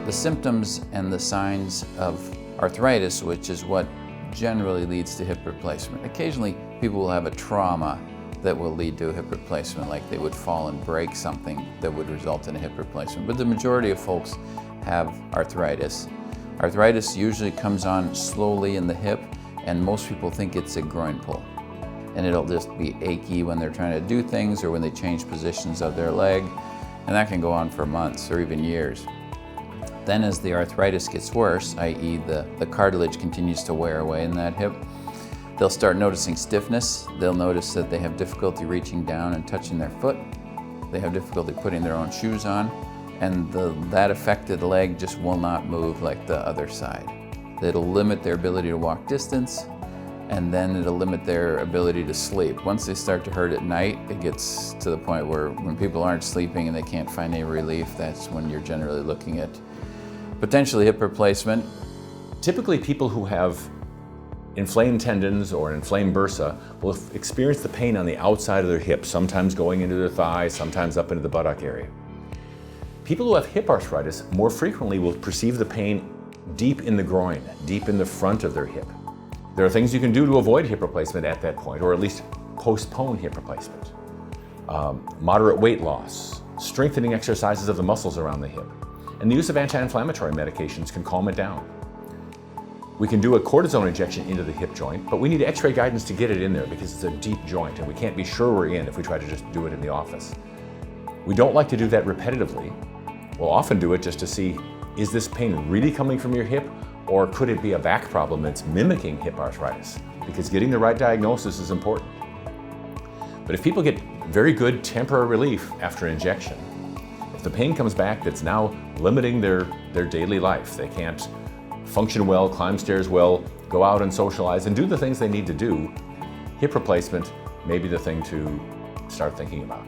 The symptoms and the signs of arthritis, which is what generally leads to hip replacement. Occasionally, people will have a trauma that will lead to a hip replacement, like they would fall and break something that would result in a hip replacement. But the majority of folks have arthritis. Arthritis usually comes on slowly in the hip, and most people think it's a groin pull. And it'll just be achy when they're trying to do things or when they change positions of their leg, and that can go on for months or even years. Then as the arthritis gets worse, i.e. the cartilage continues to wear away in that hip, they'll start noticing stiffness. They'll notice that they have difficulty reaching down and touching their foot. They have difficulty putting their own shoes on, and that affected leg just will not move like the other side. It'll limit their ability to walk distance, and then it'll limit their ability to sleep. Once they start to hurt at night, it gets to the point where when people aren't sleeping and they can't find any relief, that's when you're generally looking at potentially hip replacement. Typically, people who have inflamed tendons or an inflamed bursa will experience the pain on the outside of their hip, sometimes going into their thigh, sometimes up into the buttock area. People who have hip arthritis more frequently will perceive the pain deep in the groin, deep in the front of their hip. There are things you can do to avoid hip replacement at that point, or at least postpone hip replacement. Moderate weight loss, strengthening exercises of the muscles around the hip, and the use of anti-inflammatory medications can calm it down. We can do a cortisone injection into the hip joint, but we need x-ray guidance to get it in there because it's a deep joint and we can't be sure we're in if we try to just do it in the office. We don't like to do that repetitively. We'll often do it just to see, is this pain really coming from your hip, or could it be a back problem that's mimicking hip arthritis? Because getting the right diagnosis is important. But if people get very good temporary relief after injection, if the pain comes back that's now limiting their daily life, they can't function well, climb stairs well, go out and socialize and do the things they need to do, hip replacement may be the thing to start thinking about.